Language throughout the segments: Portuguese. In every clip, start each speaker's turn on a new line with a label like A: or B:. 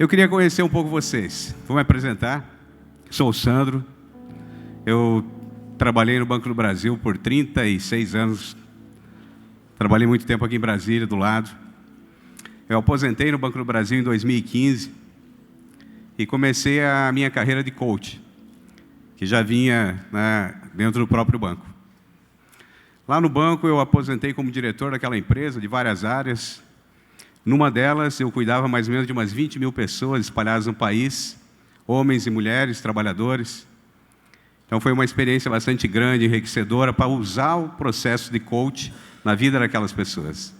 A: Eu queria conhecer um pouco vocês. Vou me apresentar. Sou o Sandro. Eu trabalhei no Banco do Brasil por 36 anos. Trabalhei muito tempo aqui em Brasília, do lado. Eu aposentei no Banco do Brasil em 2015 e comecei a minha carreira de coach, que já vinha dentro do próprio banco. Lá no banco eu aposentei como diretor daquela empresa, de várias áreas. Numa delas eu cuidava mais ou menos de umas 20 mil pessoas espalhadas no país, homens e mulheres, trabalhadores. Então foi uma experiência bastante grande, enriquecedora, para usar o processo de coach na vida daquelas pessoas.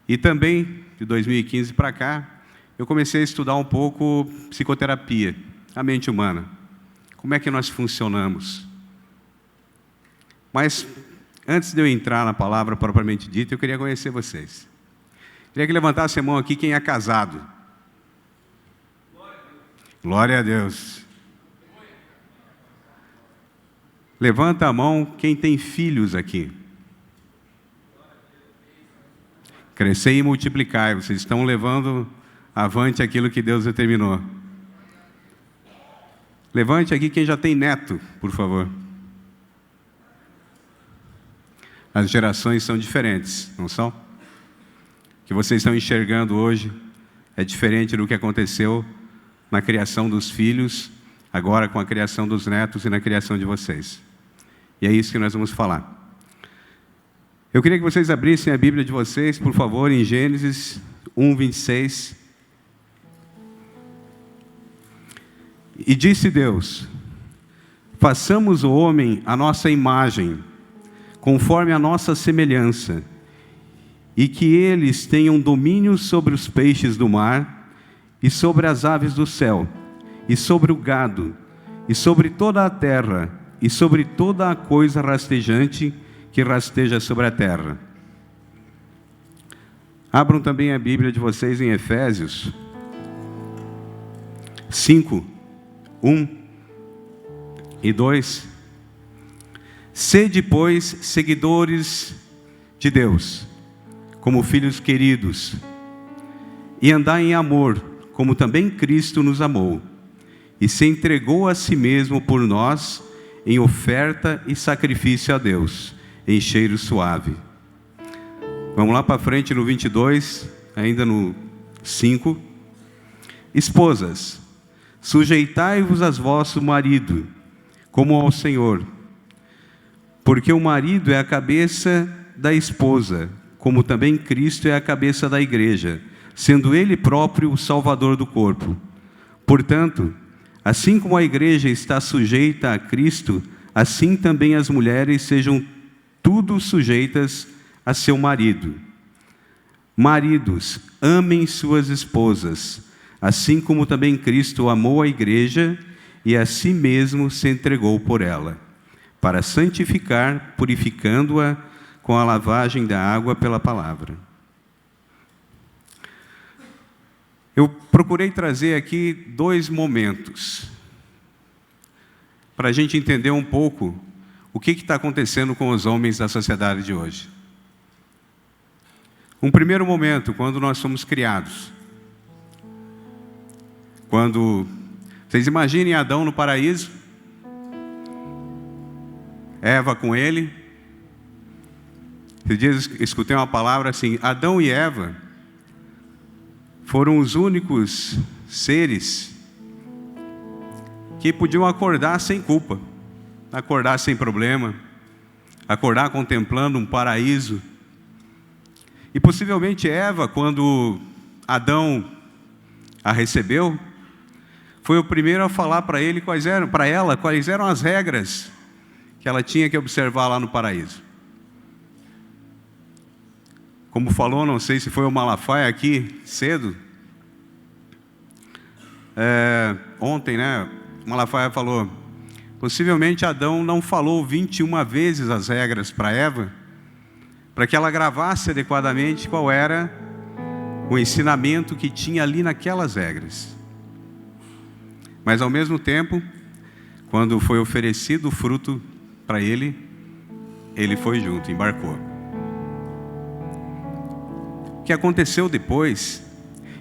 A: E também, de 2015 para cá, eu comecei a estudar um pouco psicoterapia, a mente humana. Como é que nós funcionamos? Mas, antes de eu entrar na palavra propriamente dita, eu queria conhecer vocês. Queria que levantasse a mão aqui quem é casado. Glória a Deus. Levanta a mão quem tem filhos aqui. Crescer e multiplicar. Vocês estão levando avante aquilo que Deus determinou. Levante aqui quem já tem neto, por favor. As gerações são diferentes, não são? O que vocês estão enxergando hoje é diferente do que aconteceu na criação dos filhos, agora com a criação dos netos e na criação de vocês. E é isso que nós vamos falar. Eu queria que vocês abrissem a Bíblia de vocês, por favor, em Gênesis 1:26. E disse Deus: façamos o homem à nossa imagem, conforme a nossa semelhança, e que eles tenham domínio sobre os peixes do mar, e sobre as aves do céu, e sobre o gado, e sobre toda a terra, e sobre toda a coisa rastejante que rasteja sobre a terra. Abram também a Bíblia de vocês em Efésios 5, 1 e 2. Sede, pois, seguidores de Deus, como filhos queridos, e andai em amor, como também Cristo nos amou, e se entregou a si mesmo por nós, em oferta e sacrifício a Deus, em cheiro suave. Vamos lá para frente no 22, ainda no 5. Esposas, sujeitai-vos a vosso marido, como ao Senhor, porque o marido é a cabeça da esposa, como também Cristo é a cabeça da igreja, sendo Ele próprio o Salvador do corpo. Portanto, assim como a igreja está sujeita a Cristo, assim também as mulheres sejam tudo sujeitas a seu marido. Maridos, amem suas esposas, assim como também Cristo amou a igreja e a si mesmo se entregou por ela, para santificar, purificando-a com a lavagem da água pela palavra. Eu procurei trazer aqui 2 momentos, para a gente entender um pouco o que está acontecendo com os homens da sociedade de hoje. Um primeiro momento, quando nós somos criados. Quando, vocês imaginem Adão no paraíso, Eva com ele. Esses dias escutei uma palavra assim: Adão e Eva foram os únicos seres que podiam acordar sem culpa, acordar sem problema, acordar contemplando um paraíso. E possivelmente Eva, quando Adão a recebeu, foi o primeiro a falar para ele quais eram as regras que ela tinha que observar lá no paraíso. Como falou, não sei se foi o Malafaia aqui cedo, ontem, o Malafaia falou, possivelmente Adão não falou 21 vezes as regras para Eva, para que ela gravasse adequadamente qual era o ensinamento que tinha ali naquelas regras. Mas ao mesmo tempo, quando foi oferecido o fruto para ele, ele foi junto, embarcou. O que aconteceu depois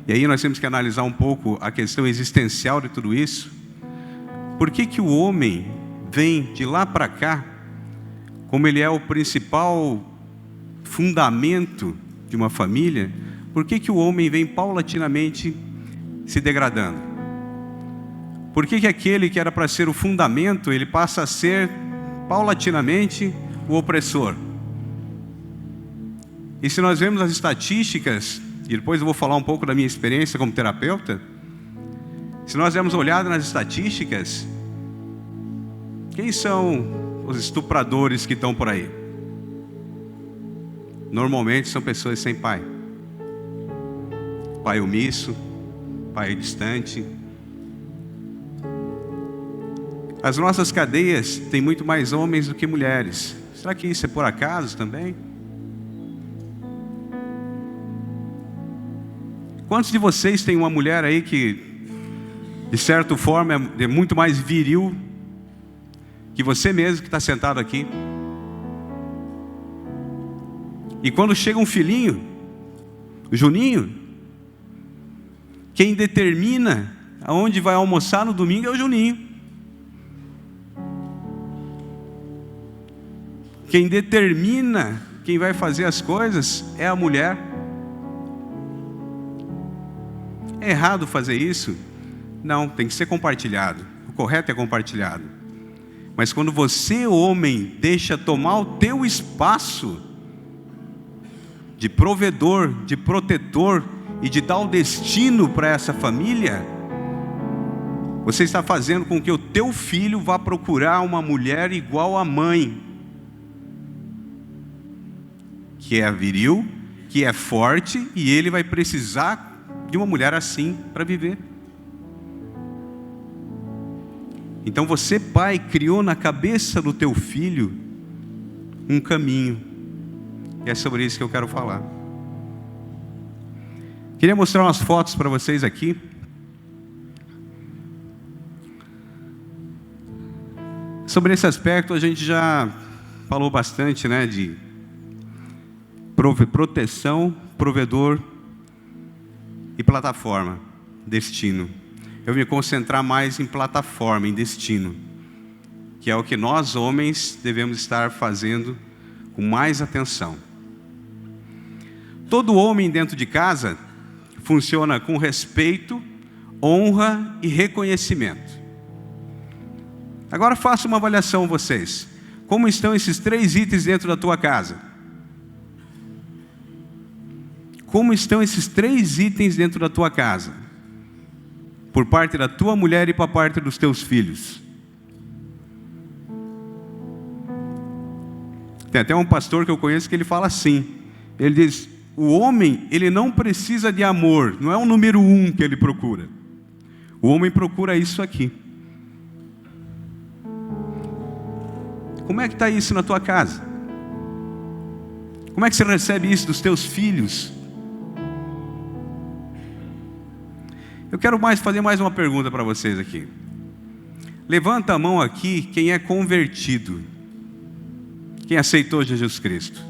A: E aí nós temos que analisar um pouco a questão existencial de tudo isso. Por que que o homem vem de lá para cá, como ele é o principal fundamento de uma família, por que que o homem vem paulatinamente se degradando? Por que que aquele que era para ser o fundamento, ele passa a ser paulatinamente o opressor? E se nós vemos as estatísticas, e depois eu vou falar um pouco da minha experiência como terapeuta, se nós dermos uma olhada nas estatísticas, quem são os estupradores que estão por aí? Normalmente são pessoas sem pai. Pai omisso, pai distante. As nossas cadeias têm muito mais homens do que mulheres. Será que isso é por acaso também? Quantos de vocês têm uma mulher aí que, de certa forma, é muito mais viril que você mesmo que está sentado aqui? E quando chega um filhinho, o Juninho, quem determina aonde vai almoçar no domingo é o Juninho. Quem determina quem vai fazer as coisas é a mulher. É errado fazer isso? Não, tem que ser compartilhado. O correto é compartilhado. Mas quando você, homem, deixa tomar o teu espaço de provedor, de protetor e de dar o destino para essa família, você está fazendo com que o teu filho vá procurar uma mulher igual à mãe, que é viril, que é forte, e ele vai precisar de uma mulher assim para viver. Então você, pai, criou na cabeça do teu filho um caminho. E é sobre isso que eu quero falar. Queria mostrar umas fotos para vocês aqui. Sobre esse aspecto a gente já falou bastante, né, de proteção, provedor e plataforma, destino. Eu vou me concentrar mais em plataforma, em destino, que é o que nós homens devemos estar fazendo com mais atenção. Todo homem dentro de casa funciona com respeito, honra e reconhecimento. Agora faça uma avaliação vocês. Como estão esses 3 itens dentro da tua casa? Como estão esses 3 itens dentro da tua casa? Por parte da tua mulher e por parte dos teus filhos. Tem até um pastor que eu conheço que ele fala assim. Ele diz, o homem, ele não precisa de amor. Não é o número 1 que ele procura. O homem procura isso aqui. Como é que está isso na tua casa? Como é que você recebe isso dos teus filhos? Eu quero fazer mais uma pergunta para vocês aqui. Levanta a mão aqui quem é convertido. Quem aceitou Jesus Cristo.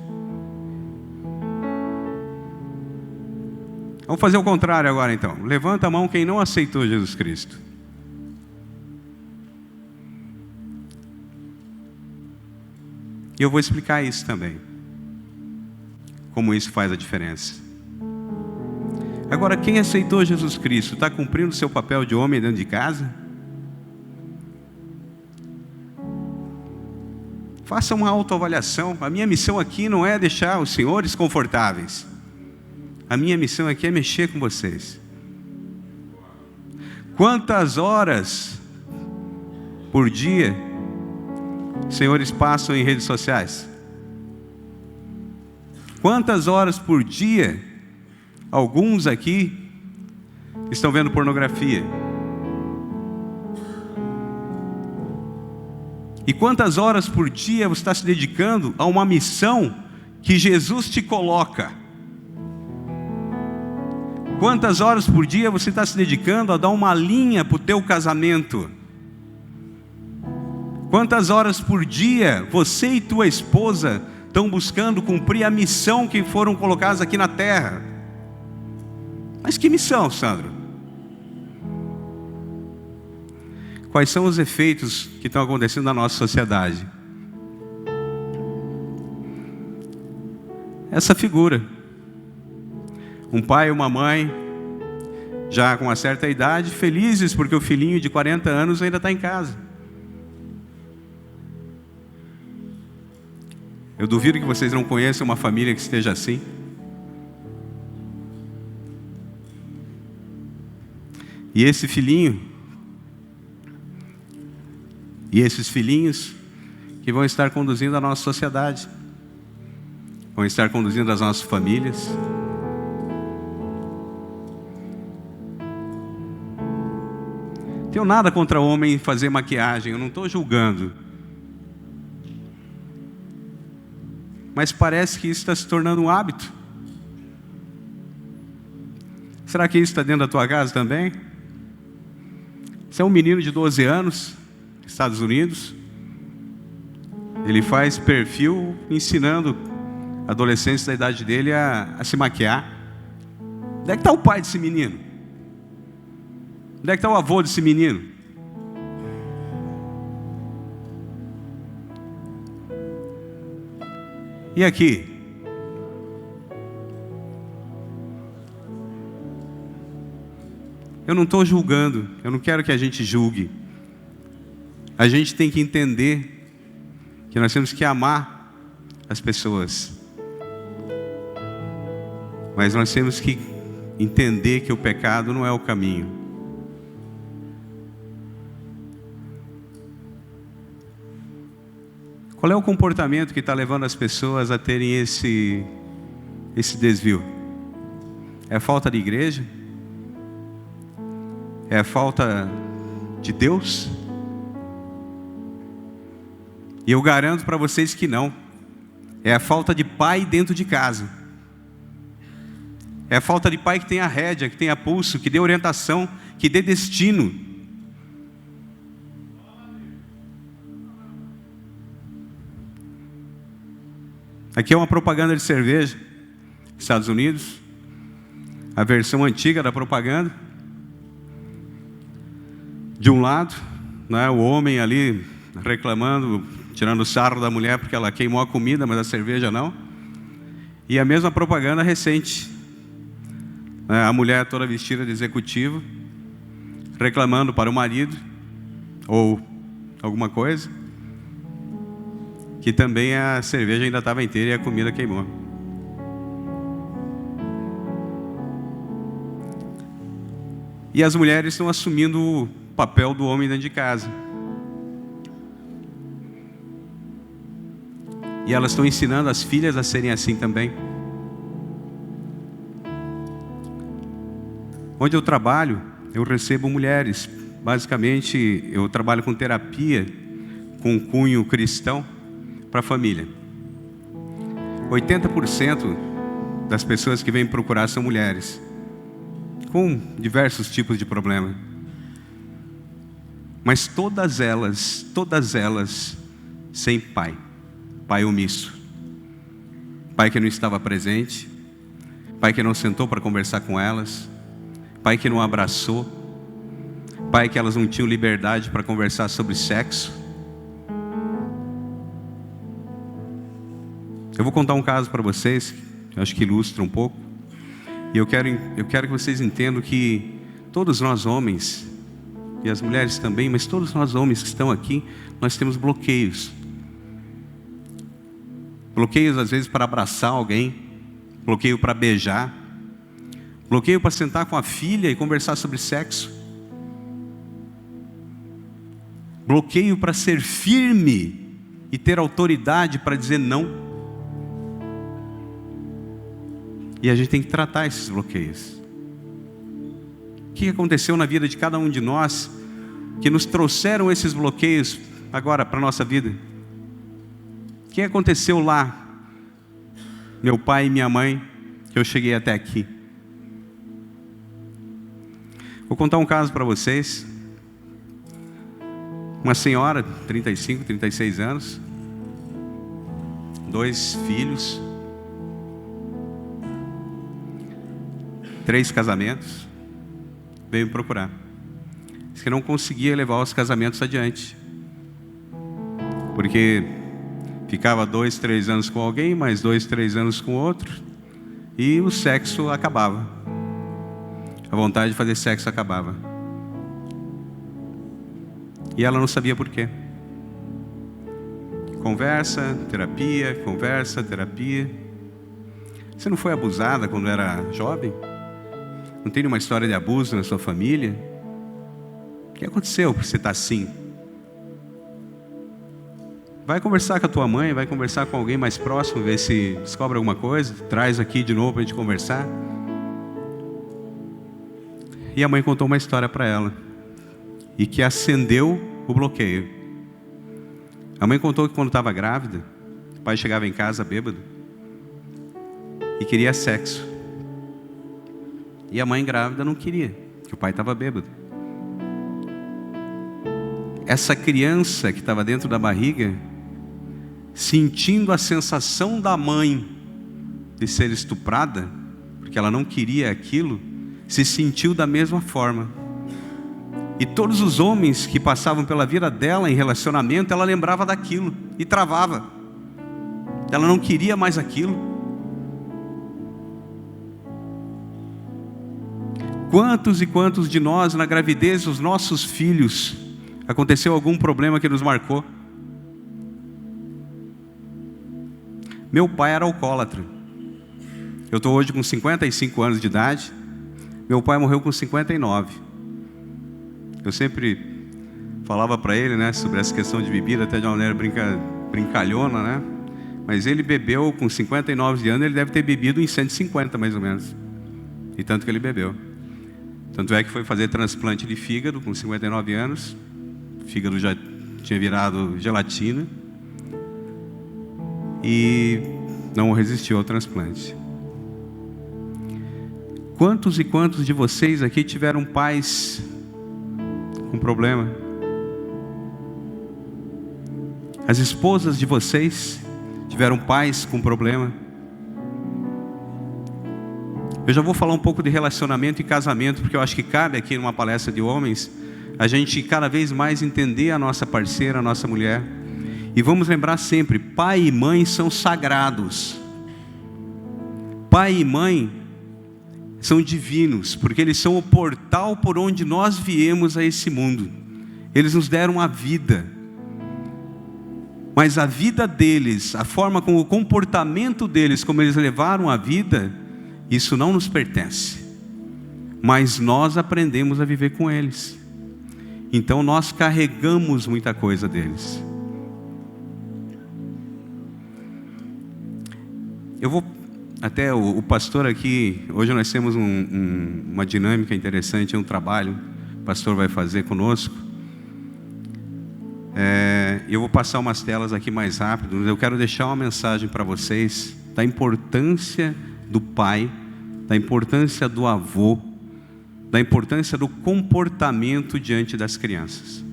A: Vamos fazer o contrário agora então. Levanta a mão quem não aceitou Jesus Cristo. E eu vou explicar isso também. Como isso faz a diferença. Agora, quem aceitou Jesus Cristo, está cumprindo o seu papel de homem dentro de casa? Faça uma autoavaliação. A minha missão aqui não é deixar os senhores confortáveis. A minha missão aqui é mexer com vocês. Quantas horas por dia os senhores passam em redes sociais? Quantas horas por dia alguns aqui estão vendo pornografia? E quantas horas por dia você está se dedicando a uma missão que Jesus te coloca? Quantas horas por dia você está se dedicando a dar uma linha para o teu casamento? Quantas horas por dia você e tua esposa estão buscando cumprir a missão que foram colocadas aqui na terra? Mas que missão, Sandro? Quais são os efeitos que estão acontecendo na nossa sociedade? Essa figura, um pai e uma mãe, já com uma certa idade, felizes porque o filhinho de 40 anos ainda está em casa. Eu duvido que vocês não conheçam uma família que esteja assim. E esse filhinho, e esses filhinhos que vão estar conduzindo a nossa sociedade, vão estar conduzindo as nossas famílias. Não tenho nada contra o homem fazer maquiagem, eu não estou julgando. Mas parece que isso está se tornando um hábito. Será que isso está dentro da tua casa também? Você é um menino de 12 anos, Estados Unidos. Ele faz perfil ensinando adolescentes da idade dele a se maquiar. Onde é que está o pai desse menino? Onde é que está o avô desse menino? E aqui? Eu não estou julgando, eu não quero que a gente julgue. A gente tem que entender que nós temos que amar as pessoas. Mas nós temos que entender que o pecado não é o caminho. Qual é o comportamento que está levando as pessoas a terem esse desvio? É a falta de igreja? É a falta de Deus? E eu garanto para vocês que não. É a falta de pai dentro de casa. É a falta de pai que tem a rédea, que tem a pulso, que dê orientação, que dê destino. Aqui é uma propaganda de cerveja, Estados Unidos. A versão antiga da propaganda. De um lado, né, o homem ali reclamando, tirando o sarro da mulher porque ela queimou a comida, mas a cerveja não. E a mesma propaganda recente, né, a mulher toda vestida de executivo, reclamando para o marido, ou alguma coisa, que também a cerveja ainda estava inteira e a comida queimou. E as mulheres estão assumindo o papel do homem dentro de casa. E elas estão ensinando as filhas a serem assim também. Onde eu trabalho, eu recebo mulheres. Basicamente, eu trabalho com terapia, com cunho cristão, para a família. 80% das pessoas que vêm procurar são mulheres, com diversos tipos de problema. Mas todas elas sem pai. Pai omisso. Pai que não estava presente. Pai que não sentou para conversar com elas. Pai que não abraçou. Pai que elas não tinham liberdade para conversar sobre sexo. Eu vou contar um caso para vocês, que eu acho que ilustra um pouco. E eu quero que vocês entendam que todos nós homens, e as mulheres também, mas todos nós homens que estão aqui, nós temos bloqueios. Bloqueios às vezes para abraçar alguém, bloqueio para beijar, bloqueio para sentar com a filha e conversar sobre sexo, bloqueio para ser firme e ter autoridade para dizer não. E a gente tem que tratar esses bloqueios. O que aconteceu na vida de cada um de nós que nos trouxeram esses bloqueios agora para a nossa vida? O que aconteceu lá, meu pai e minha mãe, que eu cheguei até aqui? Vou contar um caso para vocês. Uma senhora, 35, 36 anos, 2 filhos. 3 casamentos, veio me procurar. Disse que não conseguia levar os casamentos adiante, porque ficava 2, 3 anos com alguém, mais 2, 3 anos com outro, e o sexo acabava. A vontade de fazer sexo acabava. E ela não sabia por quê. Conversa, terapia. Você não foi abusada quando era jovem? Não tem nenhuma história de abuso na sua família? O que aconteceu para você estar assim? Vai conversar com a tua mãe, vai conversar com alguém mais próximo, ver se descobre alguma coisa, traz aqui de novo para a gente conversar. E a mãe contou uma história para ela, e que acendeu o bloqueio. A mãe contou que quando estava grávida, o pai chegava em casa bêbado e queria sexo. E a mãe grávida não queria, porque o pai estava bêbado. Essa criança que estava dentro da barriga, sentindo a sensação da mãe de ser estuprada, porque ela não queria aquilo, se sentiu da mesma forma. E todos os homens que passavam pela vida dela em relacionamento, ela lembrava daquilo e travava. Ela não queria mais aquilo. Quantos e quantos de nós, na gravidez dos nossos filhos, aconteceu algum problema que nos marcou? Meu pai era alcoólatra. Eu estou hoje com 55 anos de idade. Meu pai morreu com 59. Eu sempre falava para ele, né, sobre essa questão de bebida, até de uma maneira brincalhona, né? Mas ele bebeu com 59 anos, ele deve ter bebido em 150 mais ou menos. E tanto que ele bebeu. Tanto é que foi fazer transplante de fígado com 59 anos. O fígado já tinha virado gelatina. E não resistiu ao transplante. Quantos e quantos de vocês aqui tiveram pais com problema? As esposas de vocês tiveram pais com problema? Eu já vou falar um pouco de relacionamento e casamento, porque eu acho que cabe aqui numa palestra de homens a gente cada vez mais entender a nossa parceira, a nossa mulher. E vamos lembrar sempre, pai e mãe são sagrados. Pai e mãe são divinos, porque eles são o portal por onde nós viemos a esse mundo. Eles nos deram a vida. Mas a vida deles, a forma como o comportamento deles, como eles levaram a vida, isso não nos pertence. Mas nós aprendemos a viver com eles. Então nós carregamos muita coisa deles. Eu vou até o pastor aqui, hoje nós temos uma dinâmica interessante, um trabalho, o pastor vai fazer conosco. Eu vou passar umas telas aqui mais rápido, mas eu quero deixar uma mensagem para vocês da importância do pai, da importância do avô, da importância do comportamento diante das crianças.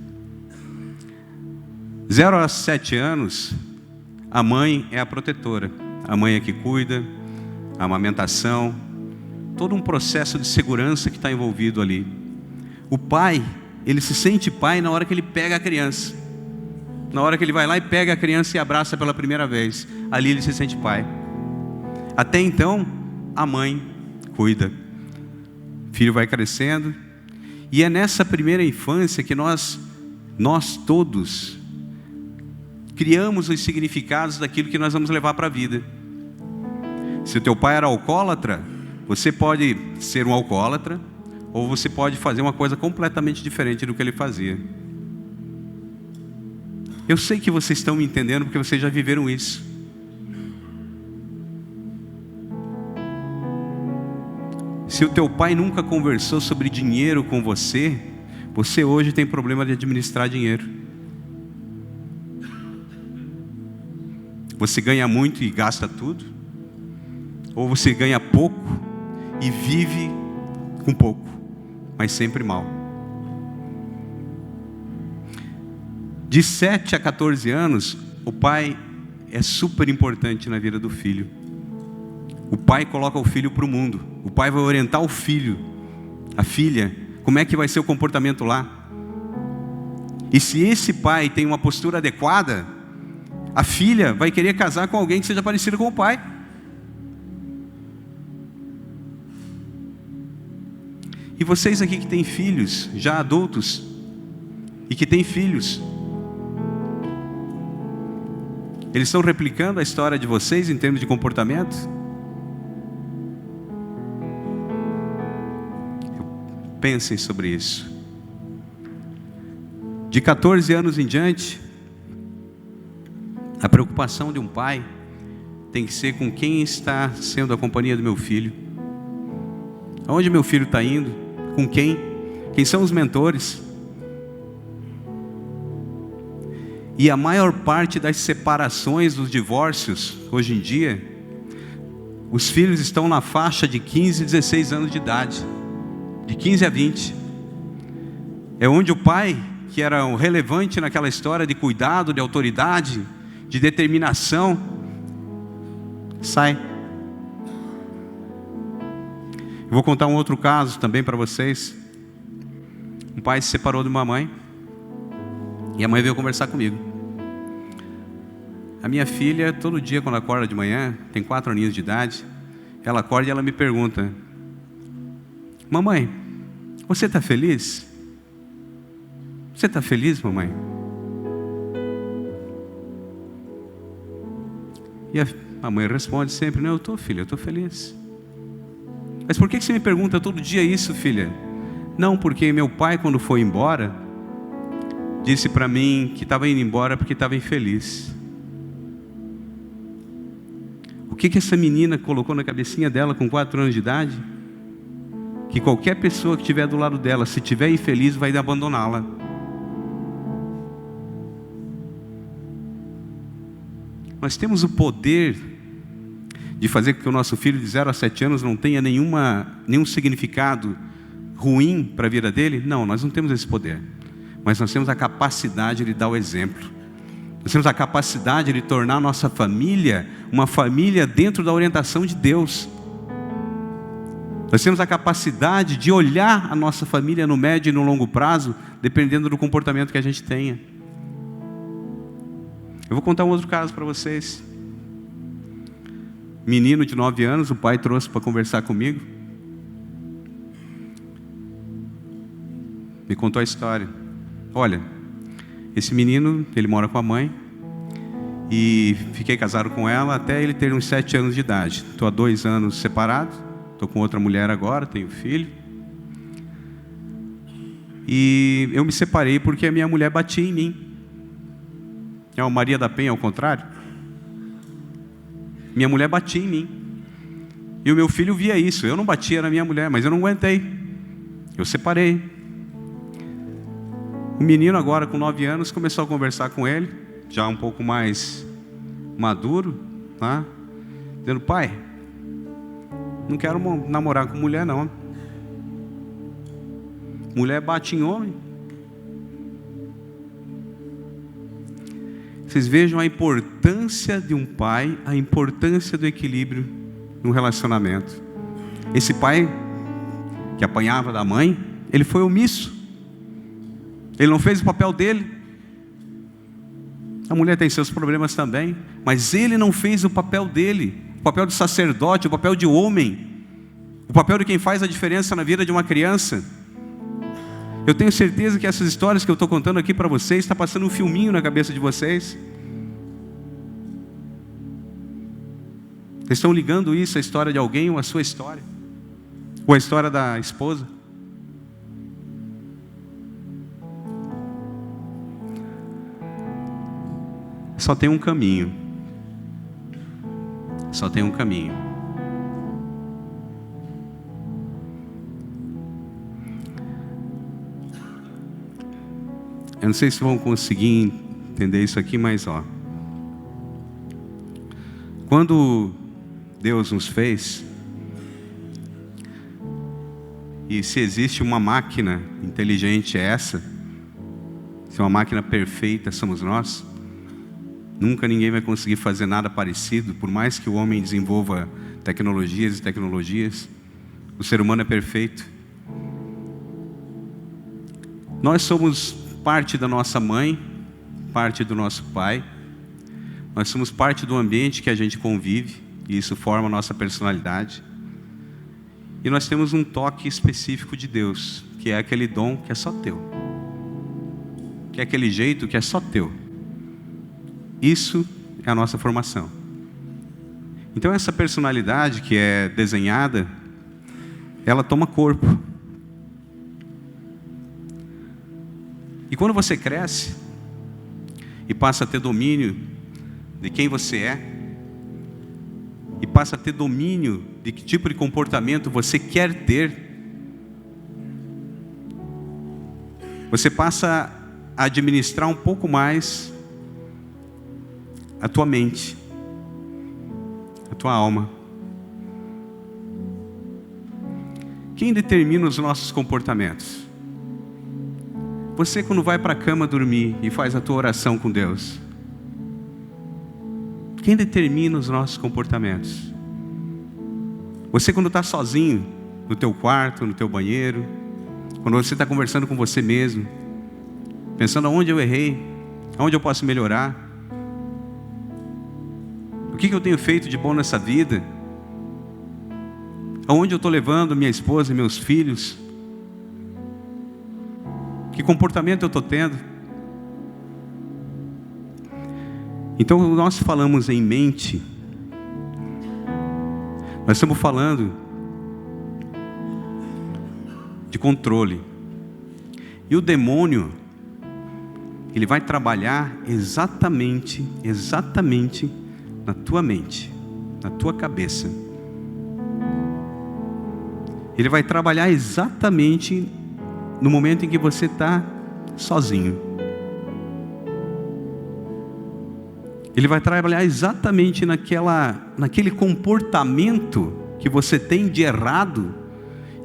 A: 0 a 7 anos, a mãe é a protetora, a mãe é que cuida, a amamentação, todo um processo de segurança que está envolvido ali. O pai, ele se sente pai na hora que ele pega a criança, na hora que ele vai lá e pega a criança e abraça pela primeira vez, ali ele se sente pai. Até então, a mãe cuida, o filho vai crescendo, e é nessa primeira infância que nós todos criamos os significados daquilo que nós vamos levar para a vida. Se o teu pai era alcoólatra, você pode ser um alcoólatra, ou você pode fazer uma coisa completamente diferente do que ele fazia. Eu sei que vocês estão me entendendo, porque vocês já viveram isso. Se o teu pai nunca conversou sobre dinheiro com você, você hoje tem problema de administrar dinheiro. Você ganha muito e gasta tudo, ou você ganha pouco e vive com pouco, mas sempre mal. De 7 a 14 anos, o pai é super importante na vida do filho. O pai coloca o filho para o mundo. O pai vai orientar o filho, a filha, como é que vai ser o comportamento lá. E se esse pai tem uma postura adequada, a filha vai querer casar com alguém que seja parecido com o pai. E vocês aqui que têm filhos, já adultos, e que têm filhos, eles estão replicando a história de vocês em termos de comportamento? Pensem sobre isso. De 14 anos em diante, a preocupação de um pai tem que ser com quem está sendo a companhia do meu filho. Aonde meu filho está indo? Com quem? Quem são os mentores? E a maior parte das separações, dos divórcios, hoje em dia, os filhos estão na faixa de 15 e 16 anos de idade. De 15 a 20. É onde o pai, que era o relevante naquela história de cuidado, de autoridade, de determinação, sai. Eu vou contar um outro caso também para vocês. Um pai se separou de uma mãe, e a mãe veio conversar comigo. A minha filha, todo dia quando acorda de manhã, tem 4 aninhos de idade, ela acorda e ela me pergunta: mamãe, você está feliz? Você está feliz, mamãe? E a mãe responde sempre: não, eu estou, filha, eu estou feliz. Mas por que você me pergunta todo dia isso, filha? Não, porque meu pai, quando foi embora, disse para mim que estava indo embora porque estava infeliz. O que essa menina colocou na cabecinha dela com 4 anos de idade? Que qualquer pessoa que estiver do lado dela, se estiver infeliz, vai abandoná-la. Nós temos o poder de fazer com que o nosso filho de 0 a 7 anos não tenha nenhum significado ruim para a vida dele? Não, nós não temos esse poder. Mas nós temos a capacidade de dar o exemplo. Nós temos a capacidade de tornar a nossa família uma família dentro da orientação de Deus. Nós temos a capacidade de olhar a nossa família no médio e no longo prazo, dependendo do comportamento que a gente tenha. Eu vou contar um outro caso para vocês. Menino de 9 anos, o pai trouxe para conversar comigo. Me contou a história. Olha, esse menino, ele mora com a mãe, e fiquei casado com ela até ele ter uns 7 anos de idade. Estou há 2 anos separado, estou com outra mulher agora, tenho filho. E eu me separei porque a minha mulher batia em mim. É uma Maria da Penha ao contrário. Minha mulher batia em mim. E o meu filho via isso. Eu não batia na minha mulher, mas eu não aguentei. Eu separei. O menino agora com 9 anos começou a conversar com ele, já um pouco mais maduro, tá? Dizendo: pai, não quero namorar com mulher não. Mulher bate em homem. Vocês vejam a importância de um pai, a importância do equilíbrio no relacionamento. Esse pai que apanhava da mãe, ele foi omisso. Ele não fez o papel dele. A mulher tem seus problemas também, mas ele não fez o papel dele, o papel de sacerdote, o papel de homem, o papel de quem faz a diferença na vida de uma criança. Eu tenho certeza que essas histórias que eu estou contando aqui para vocês, está passando um filminho na cabeça de vocês. Vocês estão ligando isso à história de alguém ou à sua história? Ou à história da esposa? Só tem um caminho. Só tem um caminho. Eu não sei se vão conseguir entender isso aqui, mas quando Deus nos fez, e se existe uma máquina inteligente essa, se uma máquina perfeita somos nós, nunca ninguém vai conseguir fazer nada parecido, por mais que o homem desenvolva tecnologias e tecnologias. O ser humano é perfeito. Nós somos parte da nossa mãe, parte do nosso pai. Nós somos parte do ambiente que a gente convive, e isso forma a nossa personalidade. E nós temos um toque específico de Deus, que é aquele dom que é só teu, que é aquele jeito que é só teu. Isso é a nossa formação. Então essa personalidade que é desenhada, ela toma corpo. E quando você cresce e passa a ter domínio de quem você é, e passa a ter domínio de que tipo de comportamento você quer ter, você passa a administrar um pouco mais a tua mente, a tua alma. Quem determina os nossos comportamentos? Você, quando vai para a cama dormir e faz a tua oração com Deus, quem determina os nossos comportamentos? Você, quando está sozinho, no teu quarto, no teu banheiro, quando você está conversando com você mesmo, pensando aonde eu errei, aonde eu posso melhorar, o que eu tenho feito de bom nessa vida, aonde eu estou levando minha esposa e meus filhos, que comportamento eu estou tendo? Então, nós falamos em mente, nós estamos falando de controle. E o demônio, ele vai trabalhar exatamente na tua mente, na tua cabeça. Ele vai trabalhar exatamente no momento em que você está sozinho. Ele vai trabalhar exatamente naquele comportamento que você tem de errado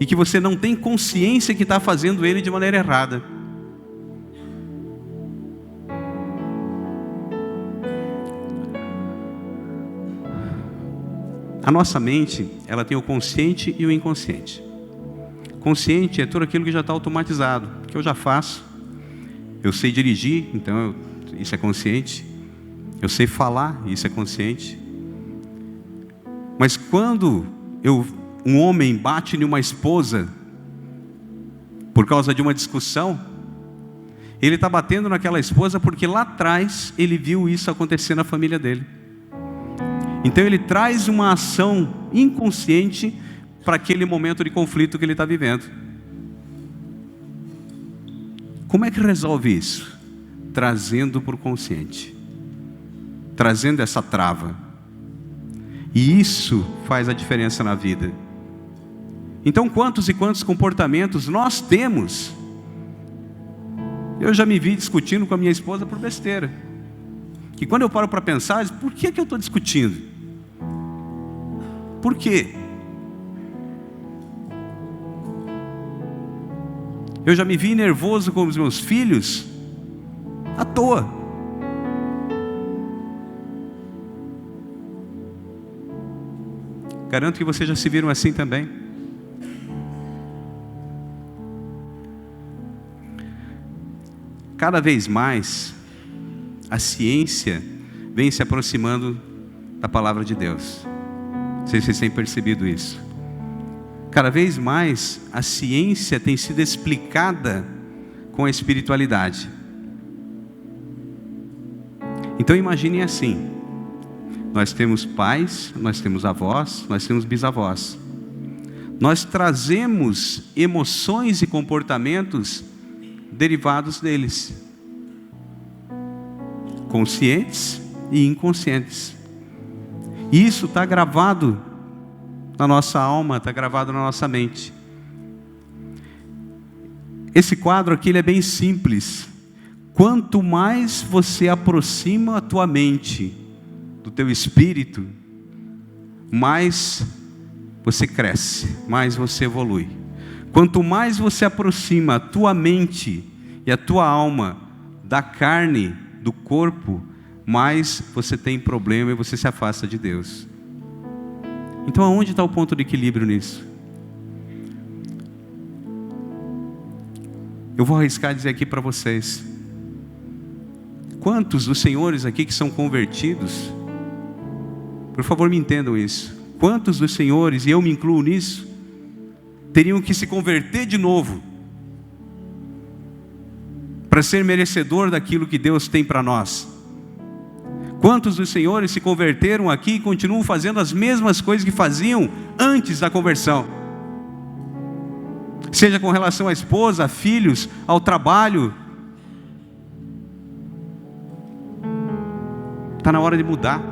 A: e que você não tem consciência que está fazendo ele de maneira errada. A nossa mente, ela tem o consciente e o inconsciente. Consciente é tudo aquilo que já está automatizado, que eu já faço. Eu sei dirigir, então isso é consciente. Eu sei falar, isso é consciente. Mas quando um homem bate em uma esposa por causa de uma discussão, ele está batendo naquela esposa porque lá atrás ele viu isso acontecer na família dele. Então ele traz uma ação inconsciente para aquele momento de conflito que ele está vivendo. Como é que resolve isso? Trazendo para o consciente, trazendo essa trava. E isso faz a diferença na vida. Então, quantos e quantos comportamentos nós temos? Eu já me vi discutindo com a minha esposa por besteira. Que quando eu paro para pensar, eu digo, por que eu estou discutindo? Por quê? Eu já me vi nervoso com os meus filhos à toa. Garanto que vocês já se viram assim também. Cada vez mais a ciência vem se aproximando da palavra de Deus. Não sei se vocês têm percebido isso. Cada vez mais a ciência tem sido explicada com a espiritualidade. Então imaginem assim: nós temos pais, nós temos avós, nós temos bisavós. Nós trazemos emoções e comportamentos derivados deles, conscientes e inconscientes. E isso está gravado na nossa alma, está gravado na nossa mente. Esse quadro aqui ele é bem simples. Quanto mais você aproxima a tua mente do teu espírito, mais você cresce, mais você evolui. Quanto mais você aproxima a tua mente e a tua alma da carne, do corpo, mais você tem problema e você se afasta de Deus. Então aonde está o ponto de equilíbrio nisso? Eu vou arriscar dizer aqui para vocês: quantos dos senhores aqui que são convertidos, por favor me entendam isso, quantos dos senhores, e eu me incluo nisso, teriam que se converter de novo para ser merecedor daquilo que Deus tem para nós? Quantos dos senhores se converteram aqui e continuam fazendo as mesmas coisas que faziam antes da conversão? Seja com relação à esposa, a filhos, ao trabalho. Está na hora de mudar.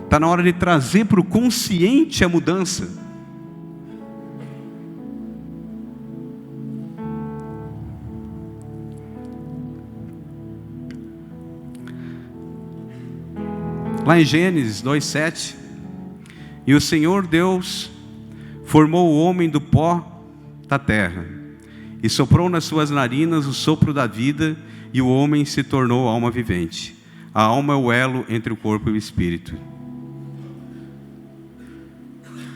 A: Está na hora de trazer para o consciente a mudança. Lá em Gênesis 2:7, e o Senhor Deus formou o homem do pó da terra, e soprou nas suas narinas o sopro da vida, e o homem se tornou alma vivente. A alma é o elo entre o corpo e o espírito.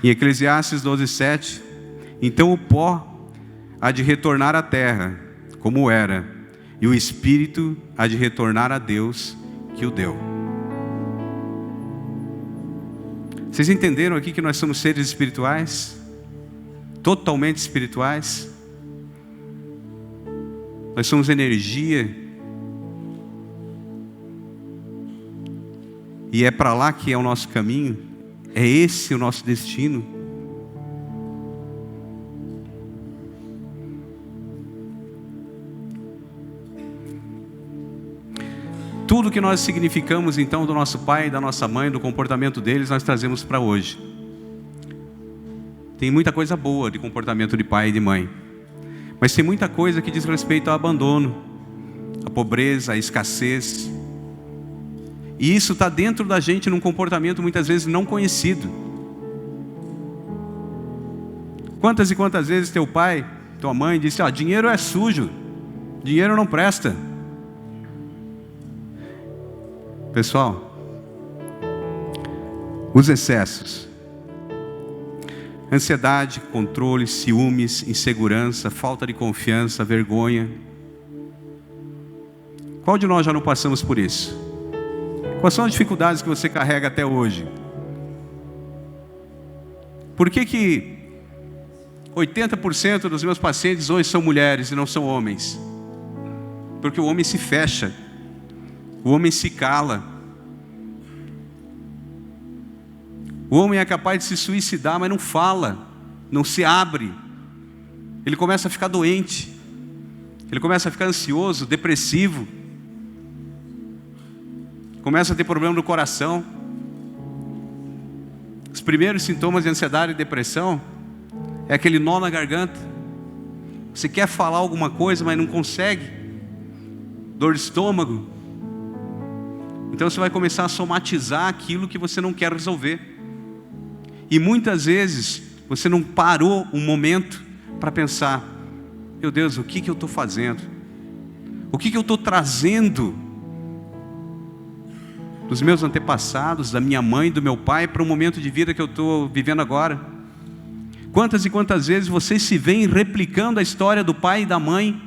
A: Em Eclesiastes 12:7, então o pó há de retornar à terra, como era, e o espírito há de retornar a Deus que o deu. Vocês entenderam aqui que nós somos seres espirituais? Totalmente espirituais? Nós somos energia. E é para lá que é o nosso caminho? É esse o nosso destino? Tudo que nós significamos então do nosso pai e da nossa mãe, do comportamento deles, nós trazemos para hoje. Tem muita coisa boa de comportamento de pai e de mãe, mas tem muita coisa que diz respeito ao abandono, à pobreza, à escassez. E isso está dentro da gente num comportamento muitas vezes não conhecido. Quantas e quantas vezes teu pai, tua mãe disse: dinheiro é sujo, dinheiro não presta. Pessoal, os excessos, ansiedade, controle, ciúmes, insegurança, falta de confiança, vergonha. Qual de nós já não passamos por isso? Quais são as dificuldades que você carrega até hoje? Por que 80% dos meus pacientes hoje são mulheres e não são homens? Porque o homem se fecha. O homem se cala. O homem é capaz de se suicidar, mas não fala, não se abre. Ele começa a ficar doente. Ele começa a ficar ansioso, depressivo. Começa a ter problema no coração. Os primeiros sintomas de ansiedade e depressão é aquele nó na garganta. Você quer falar alguma coisa, mas não consegue. Dor de estômago. Então você vai começar a somatizar aquilo que você não quer resolver. E muitas vezes você não parou um momento para pensar: meu Deus, o que eu estou fazendo? O que eu estou trazendo dos meus antepassados, da minha mãe, do meu pai, para o momento de vida que eu estou vivendo agora? Quantas e quantas vezes vocês se veem replicando a história do pai e da mãe?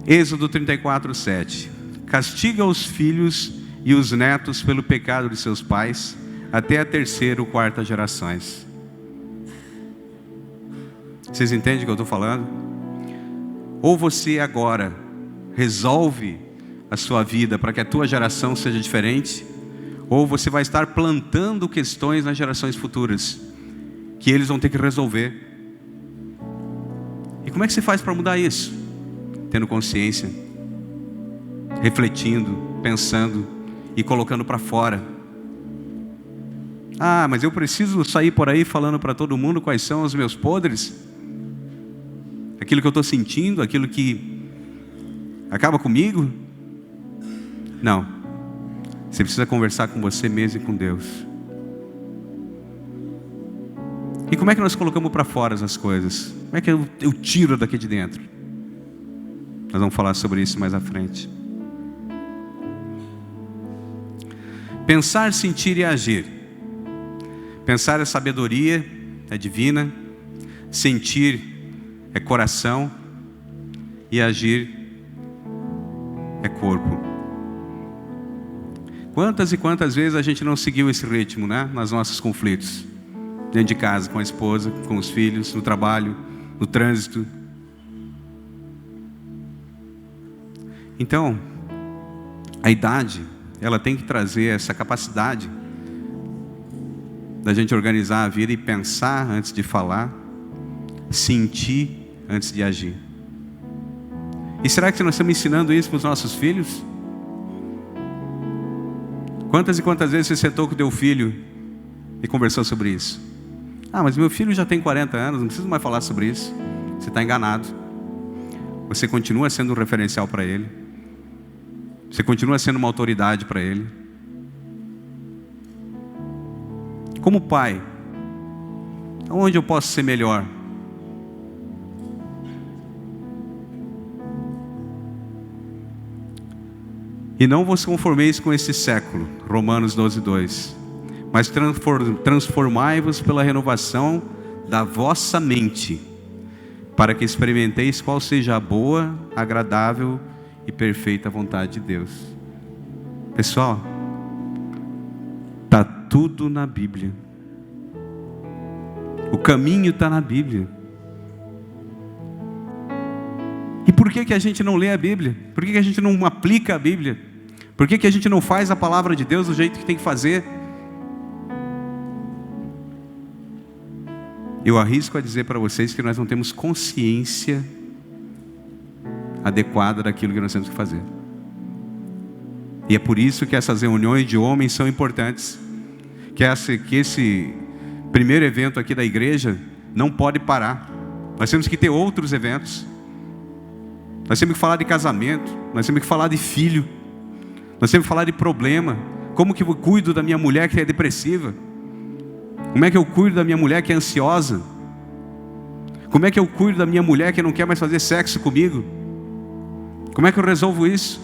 A: Êxodo 34:7. Castiga os filhos e os netos pelo pecado de seus pais, até a terceira ou quarta gerações. Vocês entendem o que eu estou falando? Ou você agora resolve a sua vida para que a tua geração seja diferente, ou você vai estar plantando questões nas gerações futuras, que eles vão ter que resolver. E como é que você faz para mudar isso? Tendo consciência, refletindo, pensando e colocando para fora. Mas eu preciso sair por aí falando para todo mundo quais são os meus podres? Aquilo que eu estou sentindo, aquilo que acaba comigo? Não. Você precisa conversar com você mesmo e com Deus. E como é que nós colocamos para fora as coisas? Como é que eu tiro daqui de dentro? Nós vamos falar sobre isso mais à frente. Pensar, sentir e agir. Pensar é sabedoria, é divina. sentir é coração e agir é corpo. Quantas e quantas vezes a gente não seguiu esse ritmo, né? Nos nossos conflitos, dentro de casa, com a esposa, com os filhos, no trabalho, no trânsito. Então, a idade, ela tem que trazer essa capacidade da gente organizar a vida e pensar antes de falar, sentir antes de agir. E será que nós estamos ensinando isso para os nossos filhos? Quantas e quantas vezes você sentou com o teu filho e conversou sobre isso? Ah, mas meu filho já tem 40 anos, não preciso mais falar sobre isso. Você está enganado. Você continua sendo um referencial para ele. Você continua sendo uma autoridade para ele. Como pai, onde eu posso ser melhor? E não vos conformeis com esse século, Romanos 12:2, mas transformai-vos pela renovação da vossa mente, para que experimenteis qual seja a boa, agradável e perfeita vontade de Deus. Pessoal, está tudo na Bíblia. O caminho está na Bíblia. E por que a gente não lê a Bíblia? Por que a gente não aplica a Bíblia? Por que a gente não faz a palavra de Deus do jeito que tem que fazer? Eu arrisco a dizer para vocês que nós não temos consciência adequada daquilo que nós temos que fazer. E é por isso que essas reuniões de homens são importantes. Que esse primeiro evento aqui da igreja não pode parar. Nós temos que ter outros eventos. Nós temos que falar de casamento. Nós temos que falar de filho. Nós temos que falar de problema. Como que eu cuido da minha mulher que é depressiva? Como é que eu cuido da minha mulher que é ansiosa? Como é que eu cuido da minha mulher que não quer mais fazer sexo comigo? Como é que eu resolvo isso?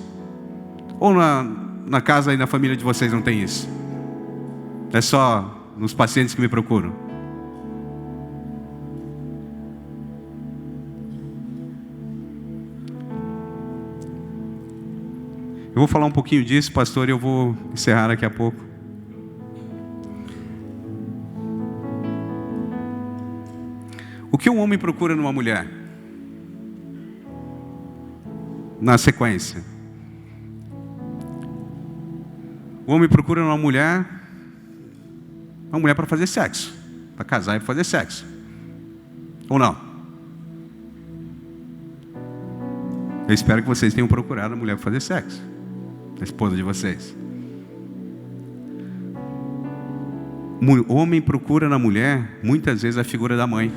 A: Ou na casa e na família de vocês não tem isso? É só nos pacientes que me procuram? Eu vou falar um pouquinho disso, pastor, e eu vou encerrar daqui a pouco. O que um homem procura numa mulher? Na sequência. O homem procura numa mulher, uma mulher para fazer sexo. Para casar e para fazer sexo. Ou não? Eu espero que vocês tenham procurado a mulher para fazer sexo. A esposa de vocês. O homem procura na mulher, muitas vezes, a figura da mãe.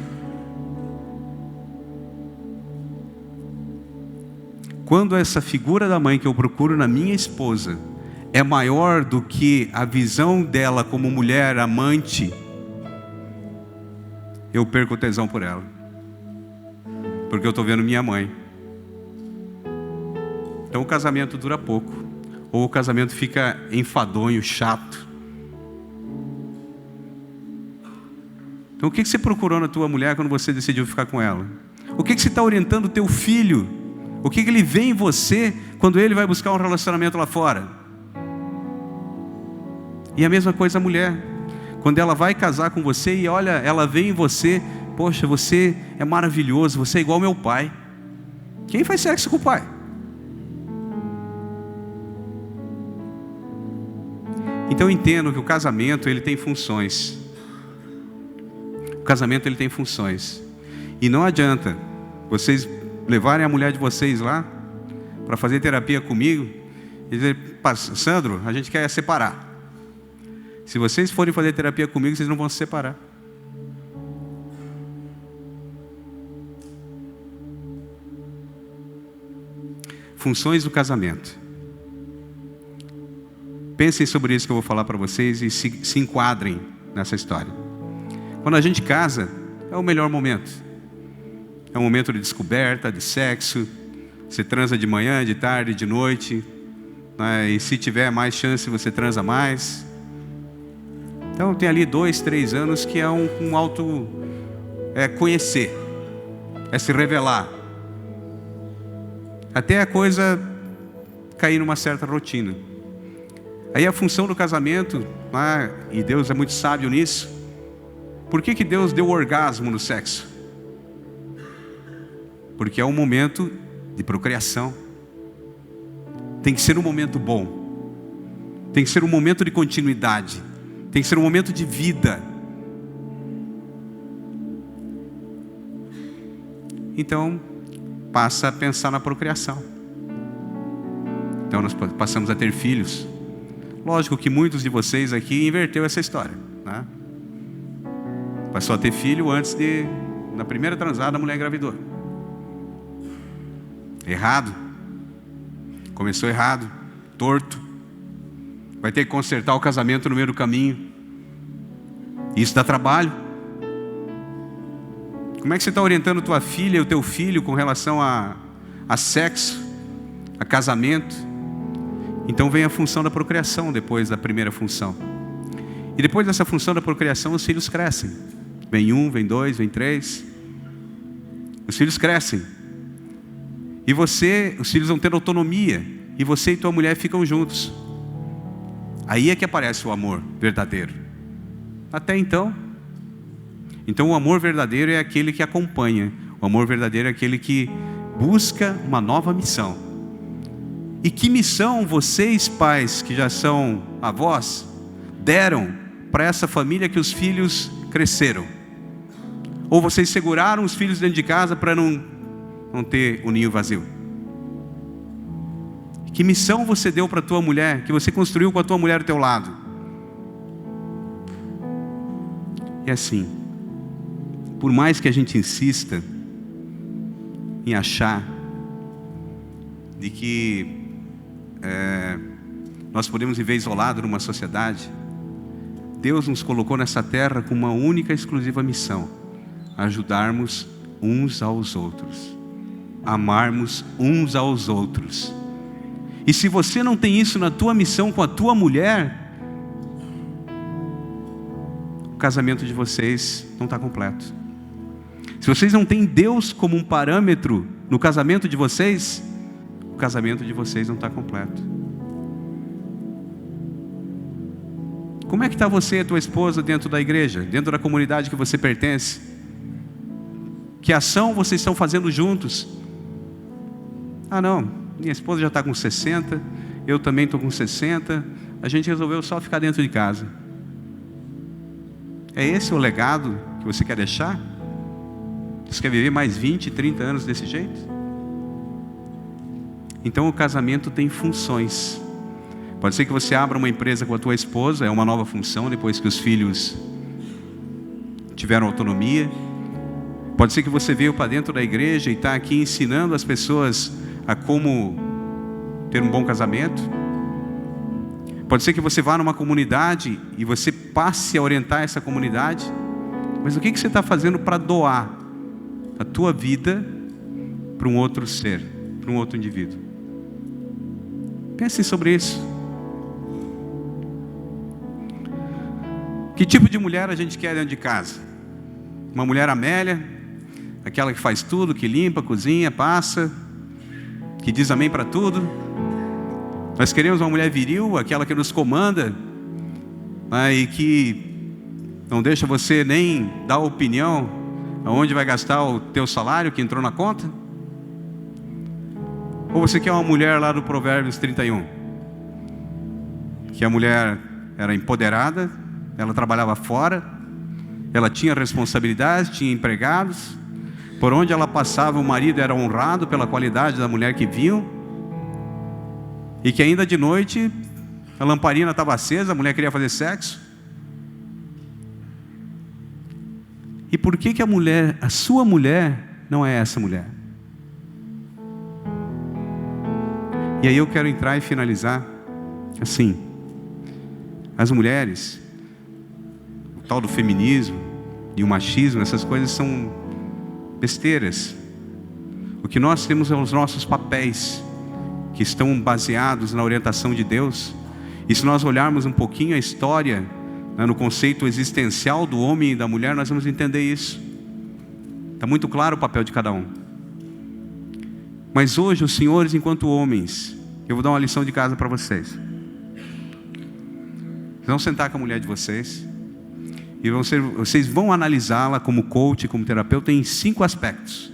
A: Quando essa figura da mãe que eu procuro na minha esposa é maior do que a visão dela como mulher amante, eu perco o tesão por ela. Porque eu estou vendo minha mãe. Então o casamento dura pouco. Ou o casamento fica enfadonho, chato. Então o que você procurou na tua mulher quando você decidiu ficar com ela? O que você está orientando o teu filho? O que ele vê em você quando ele vai buscar um relacionamento lá fora? E a mesma coisa a mulher. Quando ela vai casar com você e olha, ela vê em você, poxa, você é maravilhoso, você é igual ao meu pai. Quem faz sexo com o pai? Então eu entendo que o casamento ele tem funções. O casamento ele tem funções. E não adianta vocês levarem a mulher de vocês lá para fazer terapia comigo e dizer, Sandro, a gente quer separar. Se vocês forem fazer terapia comigo, vocês não vão se separar. Funções do casamento. Pensem sobre isso que eu vou falar para vocês e se enquadrem nessa história. Quando a gente casa, é o melhor momento. É um momento de descoberta, de sexo. Você transa de manhã, de tarde, de noite, né? E se tiver mais chance, você transa mais. Então tem ali 2, 3 anos que é um alto é conhecer, é se revelar, até a coisa cair numa certa rotina. Aí a função do casamento, e Deus é muito sábio nisso. Por que Deus deu orgasmo no sexo? Porque é um momento de procriação. Tem que ser um momento bom. Tem que ser um momento de continuidade. Tem que ser um momento de vida. Então, passa a pensar na procriação. Então nós passamos a ter filhos. Lógico que muitos de vocês aqui inverteu essa história, né? Passou a ter filho antes de, na primeira transada, a mulher engravidou. Errado. Começou errado, torto. Vai ter que consertar o casamento no meio do caminho. Isso dá trabalho. Como é que você está orientando tua filha e o teu filho com relação a sexo, a casamento? Então vem a função da procriação depois da primeira função. E depois dessa função da procriação, os filhos crescem. Vem 1, vem 2, vem 3. Os filhos crescem. E os filhos vão ter autonomia. E você e tua mulher ficam juntos. Aí é que aparece o amor verdadeiro. Até então. Então o amor verdadeiro é aquele que acompanha. O amor verdadeiro é aquele que busca uma nova missão. E que missão vocês, pais, que já são avós, deram para essa família que os filhos cresceram? Ou vocês seguraram os filhos dentro de casa para não ter o ninho vazio? Que missão você deu para a tua mulher, que você construiu com a tua mulher ao teu lado? E assim, por mais que a gente insista em achar de que nós podemos viver isolado numa sociedade, Deus nos colocou nessa terra com uma única e exclusiva missão: ajudarmos uns aos outros, amarmos uns aos outros. E se você não tem isso na tua missão com a tua mulher, o casamento de vocês não está completo. Se vocês não têm Deus como um parâmetro no casamento de vocês, o casamento de vocês não está completo. Como é que está você e a tua esposa dentro da igreja, dentro da comunidade que você pertence? Que ação vocês estão fazendo juntos? Não, minha esposa já está com 60, eu também estou com 60, a gente resolveu só ficar dentro de casa. É esse o legado que você quer deixar? Você quer viver mais 20, 30 anos desse jeito? Então o casamento tem funções. Pode ser que você abra uma empresa com a tua esposa, é uma nova função depois que os filhos tiveram autonomia. Pode ser que você veio para dentro da igreja e está aqui ensinando as pessoas a como ter um bom casamento. Pode ser que você vá numa comunidade e você passe a orientar essa comunidade. Mas o que você está fazendo para doar a tua vida para um outro ser, para um outro indivíduo? Pensem sobre isso. Que tipo de mulher a gente quer dentro de casa? Uma mulher Amélia, aquela que faz tudo, que limpa, cozinha, passa, que diz amém para tudo. Nós queremos uma mulher viril, aquela que nos comanda, e que não deixa você nem dar opinião aonde vai gastar o teu salário que entrou na conta. Ou você quer uma mulher lá do Provérbios 31, que a mulher era empoderada, ela trabalhava fora, ela tinha responsabilidades, tinha empregados, por onde ela passava o marido era honrado pela qualidade da mulher que viam, e que ainda de noite a lamparina estava acesa, a mulher queria fazer sexo. E por que a mulher, a sua mulher, não é essa mulher? E aí eu quero entrar e finalizar assim. As mulheres, o tal do feminismo e o machismo, essas coisas são besteiras. O que nós temos são os nossos papéis, que estão baseados na orientação de Deus. E se nós olharmos um pouquinho a história, no conceito existencial do homem e da mulher, nós vamos entender isso. Está muito claro o papel de cada um. Mas hoje, os senhores, enquanto homens, eu vou dar uma lição de casa para vocês. Vocês vão sentar com a mulher de vocês e vocês vão analisá-la como coach, como terapeuta, em 5 aspectos.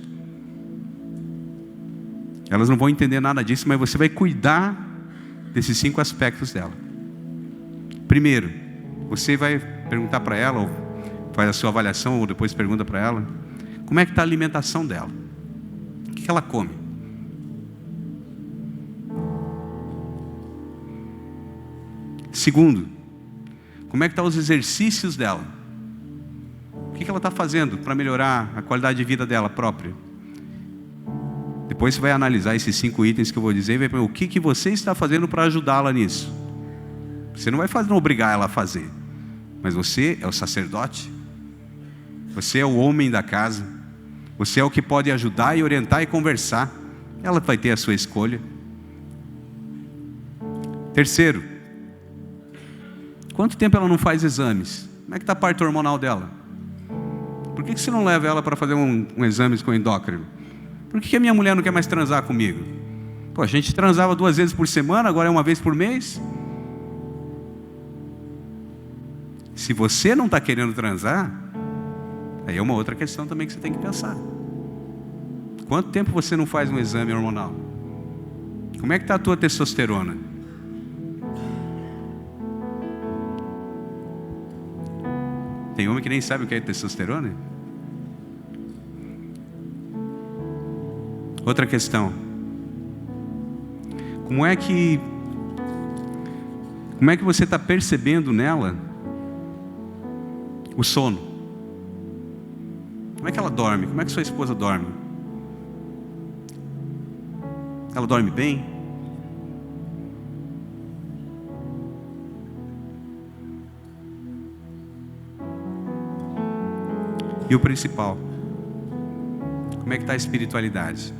A: Elas não vão entender nada disso, mas você vai cuidar desses 5 aspectos dela. Primeiro, você vai perguntar para ela, ou faz a sua avaliação, ou depois pergunta para ela, como é que está a alimentação dela? O que ela come? Segundo, como é que estão os exercícios dela? O que ela está fazendo para melhorar a qualidade de vida dela própria? Depois você vai analisar esses 5 itens que eu vou dizer e vai perguntar o que você está fazendo para ajudá-la nisso. Você não vai não obrigar ela a fazer, mas você é o sacerdote, você é o homem da casa, você é o que pode ajudar e orientar e conversar. Ela vai ter a sua escolha. Terceiro, quanto tempo ela não faz exames? Como é que está a parte hormonal dela? Por que você não leva ela para fazer um exame com endócrino? Por que a minha mulher não quer mais transar comigo? Pô, a gente transava 2 vezes por semana, agora é 1 vez por mês. Se você não está querendo transar, aí é uma outra questão também que você tem que pensar. Quanto tempo você não faz um exame hormonal? Como é que está a tua testosterona? Tem homem que nem sabe o que é testosterona? Outra questão. Como é que você está percebendo nela o sono? Como é que ela dorme? Como é que sua esposa dorme? Ela dorme bem? E o principal, como é que está a espiritualidade?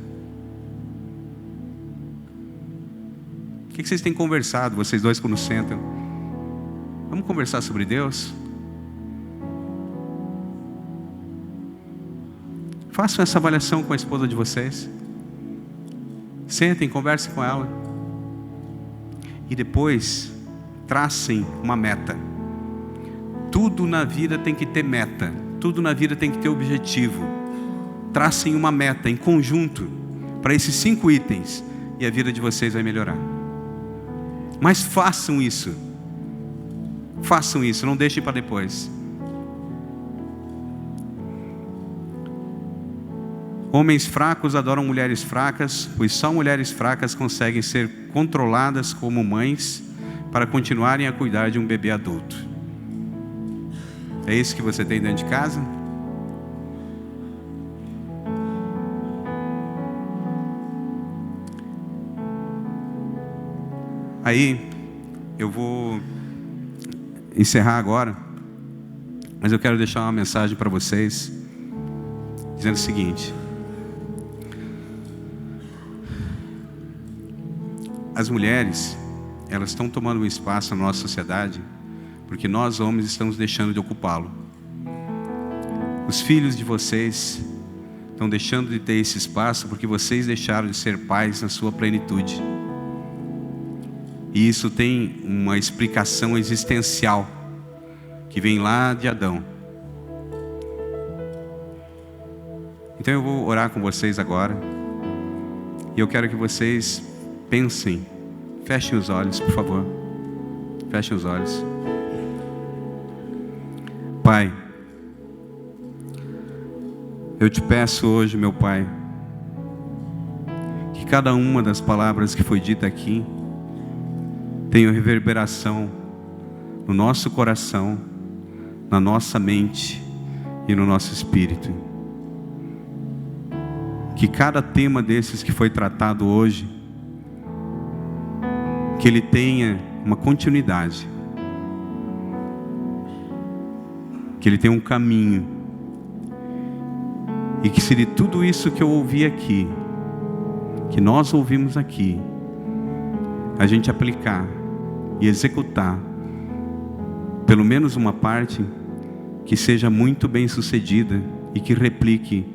A: O que vocês têm conversado, vocês dois quando sentam? Vamos conversar sobre Deus? Façam essa avaliação com a esposa de vocês. Sentem, conversem com ela. E depois, tracem uma meta. Tudo na vida tem que ter meta. Tudo na vida tem que ter objetivo. Tracem uma meta em conjunto para esses 5 itens e a vida de vocês vai melhorar. Mas façam isso. Façam isso, não deixem para depois. Homens fracos adoram mulheres fracas, pois só mulheres fracas conseguem ser controladas como mães para continuarem a cuidar de um bebê adulto. É isso que você tem dentro de casa? Aí, eu vou encerrar agora, mas eu quero deixar uma mensagem para vocês, dizendo o seguinte: as mulheres, elas estão tomando um espaço na nossa sociedade, porque nós homens estamos deixando de ocupá-lo. Os filhos de vocês estão deixando de ter esse espaço, porque vocês deixaram de ser pais na sua plenitude. E isso tem uma explicação existencial, que vem lá de Adão. Então eu vou orar com vocês agora, e eu quero que vocês pensem, fechem os olhos, por favor. Fechem os olhos. Pai, eu te peço hoje, meu Pai, que cada uma das palavras que foi dita aqui tenha reverberação no nosso coração, na nossa mente e no nosso espírito. Que cada tema desses que foi tratado hoje, que ele tenha uma continuidade, que ele tenha um caminho, e que se de tudo isso que eu ouvi aqui, que nós ouvimos aqui, a gente aplicar e executar pelo menos uma parte, que seja muito bem sucedida e que replique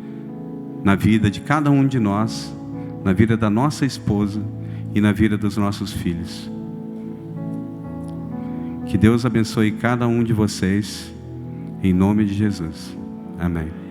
A: na vida de cada um de nós, na vida da nossa esposa e na vida dos nossos filhos. Que Deus abençoe cada um de vocês, em nome de Jesus. Amém.